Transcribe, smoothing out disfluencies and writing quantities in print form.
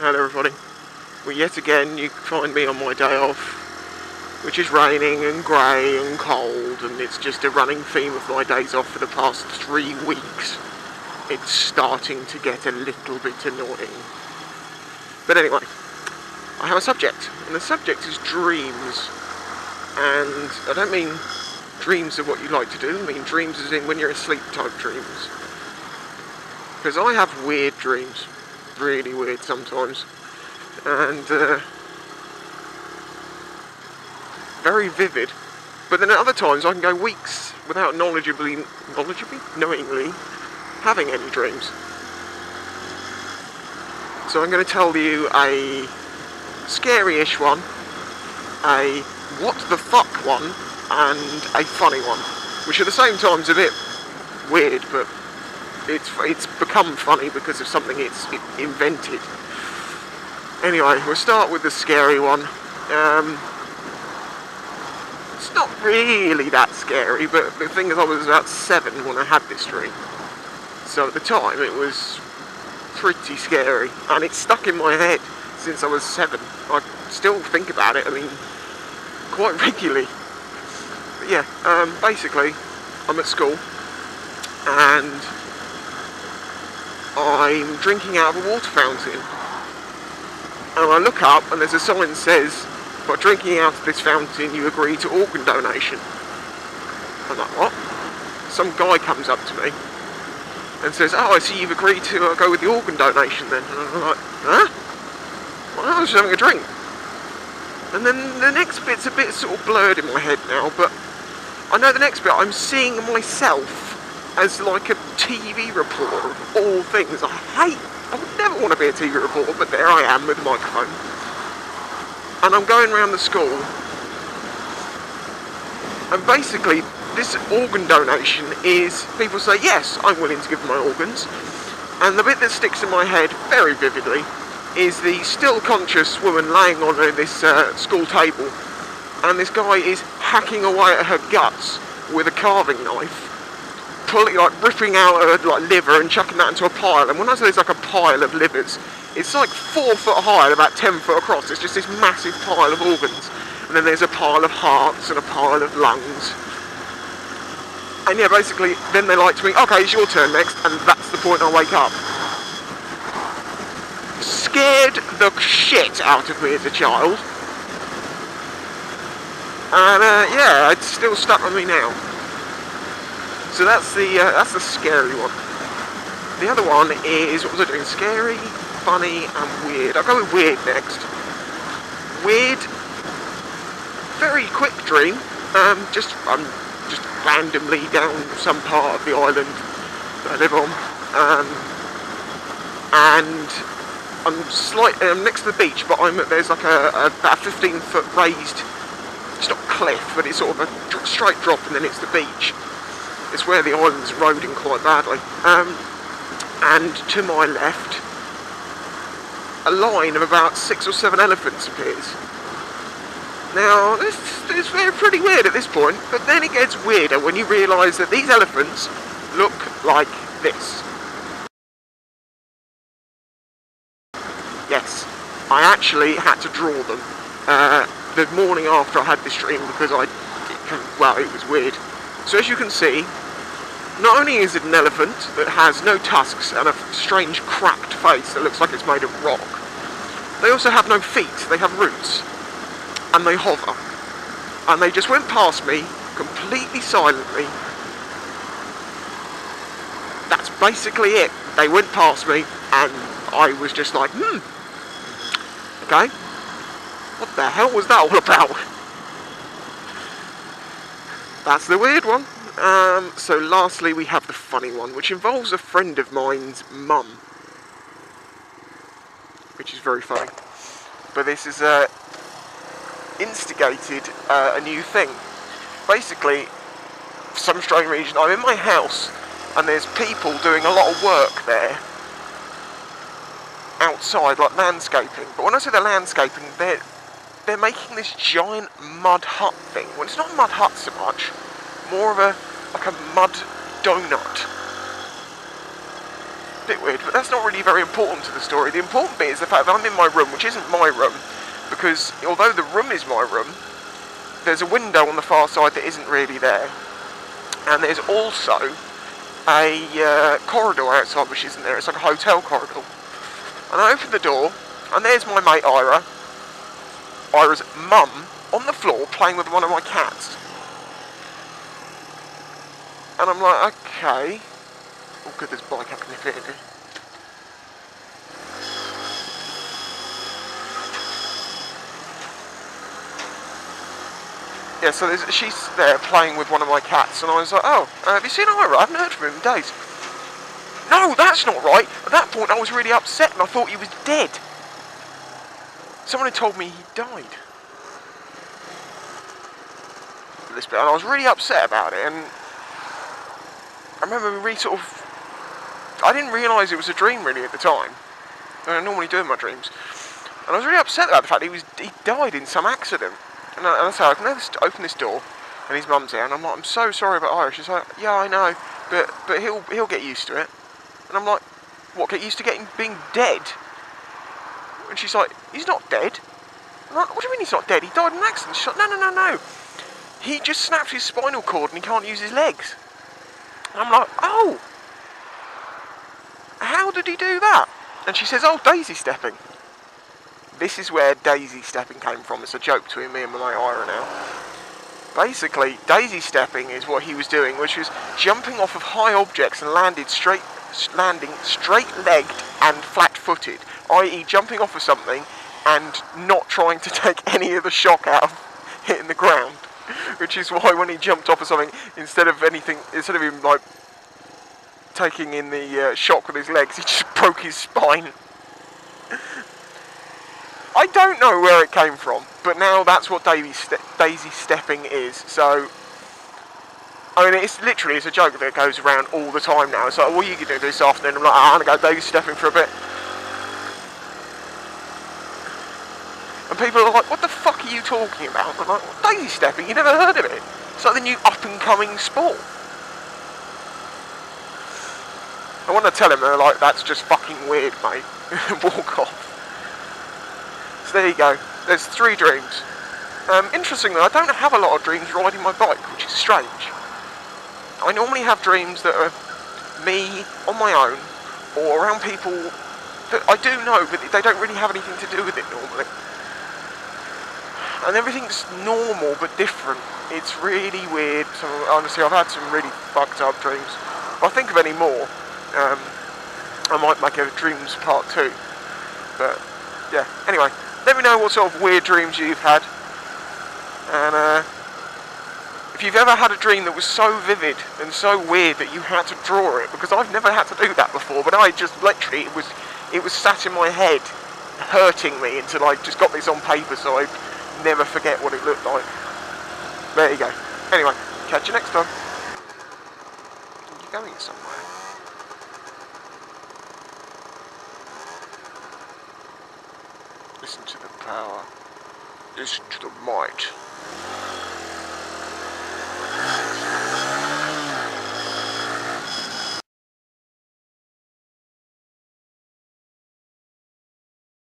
Hello everybody. Well, yet again you find me on my day off, which is raining and grey and cold, and it's just a running theme of my days off for the past 3 weeks. It's starting to get a little bit annoying. But anyway, I have a subject, and the subject is dreams. And I don't mean dreams of what you like to do, I mean dreams as in when you're asleep type dreams. Because I have weird dreams, really weird sometimes, and very vivid. But then at other times I can go weeks without knowingly having any dreams. So I'm going to tell you a scary-ish one, a what the fuck one, and a funny one, which at the same time is a bit weird, but it's become funny because of something it's invented. Anyway, we'll start with the scary one. It's not really that scary, but the thing is I was about 7 when I had this dream. So at the time it was pretty scary, and it's stuck in my head since I was 7. I still think about it, I mean, quite regularly. But yeah, basically, I'm at school, and I'm drinking out of a water fountain. And I look up, and there's a sign that says, by drinking out of this fountain, you agree to organ donation. I'm like, what? Some guy comes up to me and says, oh, I see you've agreed to go with the organ donation then. And I'm like, huh? Well, I was just having a drink. And then the next bit's a bit sort of blurred in my head now, but I know the next bit, I'm seeing myself as like a TV reporter of all things. I would never want to be a TV reporter, but there I am with a microphone. And I'm going around the school, and basically this organ donation is, people say, yes, I'm willing to give my organs. And the bit that sticks in my head very vividly is the still conscious woman laying on this school table, and this guy is hacking away at her guts with a carving knife, ripping out her liver and chucking that into a pile. And when I say it's like a pile of livers, it's like 4 foot high and about 10 foot across. It's just this massive pile of organs. And then there's a pile of hearts and a pile of lungs. And yeah, basically, then they're like to me, okay, it's your turn next, and that's the point I wake up. Scared the shit out of me as a child. And yeah, it's still stuck with me now. So that's the scary one. The other one is, what was I doing? Scary, funny, and weird. I'll go with weird next. Weird, very quick dream. I'm just randomly down some part of the island that I live on, and I'm next to the beach, but there's like about a 15-foot raised, it's not cliff, but it's sort of a straight drop, and then it's the beach. It's where the island's eroding quite badly. And to my left, a line of about 6 or 7 elephants appears. Now, this is pretty weird at this point, but then it gets weirder when you realise that these elephants look like this. Yes, I actually had to draw them the morning after I had this dream because it was weird. So as you can see, not only is it an elephant that has no tusks and a strange cracked face that looks like it's made of rock, they also have no feet, they have roots, and they hover. And they just went past me completely silently. That's basically it. They went past me, and I was just like, okay, what the hell was that all about? That's the weird one. So lastly we have the funny one, which involves a friend of mine's mum, which is very funny. But this is instigated a new thing. Basically, for some strange reason, I'm in my house and there's people doing a lot of work there outside, like landscaping. But when I say they're landscaping, they're making this giant mud hut thing. Well, it's not a mud hut so much, more of a mud donut. bit weird, but that's not really very important to the story. The important bit is the fact that I'm in my room, which isn't my room, because although the room is my room, there's a window on the far side that isn't really there. And there's also a corridor outside which isn't there. It's like a hotel corridor. And I open the door, and there's my mate Ira's mum, on the floor playing with one of my cats. And I'm like, okay. Oh good, there's a bike up in the theatre. Yeah, so she's there playing with one of my cats, and I was like, oh, have you seen Ira? I haven't heard from him in days. No, that's not right. At that point, I was really upset, and I thought he was dead. Someone had told me he died. And I was really upset about it, and I remember I didn't realise it was a dream really at the time. I normally do in my dreams. And I was really upset about the fact he died in some accident. And I said, I can open this door, and his mum's there, and I'm like, I'm so sorry about Irish. She's like, yeah, I know, but he'll get used to it. And I'm like, what, get used to being dead? And she's like, he's not dead. I'm like, what do you mean he's not dead? He died in an accident. She's like, no. He just snapped his spinal cord and he can't use his legs. And I'm like, oh, how did he do that? And she says, oh, daisy stepping. This is where daisy stepping came from. It's a joke between me and my mate Ira now. Basically, daisy stepping is what he was doing, which was jumping off of high objects and landing straight-legged and flat-footed, i.e. jumping off of something and not trying to take any of the shock out of hitting the ground. Which is why when he jumped off of something, instead of him like taking in the shock with his legs, he just broke his spine. I don't know where it came from, but now that's what daisy stepping is. So, I mean, it's a joke that goes around all the time now. It's like, what are you going to do this afternoon? I'm like, I'm going to go daisy stepping for a bit. And people are like, what the fuck are you talking about? I'm like, daisy stepping? You never heard of it? It's like the new up-and-coming sport. I want to tell him, they're like, that's just fucking weird, mate. Walk off. So there you go. There's 3 dreams. Interestingly, I don't have a lot of dreams riding my bike, which is strange. I normally have dreams that are me on my own, or around people that I do know, but they don't really have anything to do with it normally. And everything's normal but different. It's really weird. So honestly, I've had some really fucked up dreams. If I think of any more, I might make a dreams part 2. But yeah, anyway, let me know what sort of weird dreams you've had. And if you've ever had a dream that was so vivid and so weird that you had to draw it, because I've never had to do that before, but I just literally, it was sat in my head, hurting me until I just got this on paper so I never forget what it looked like. There you go. Anyway, catch you next time. You're going somewhere. Listen to the power. Listen to the might.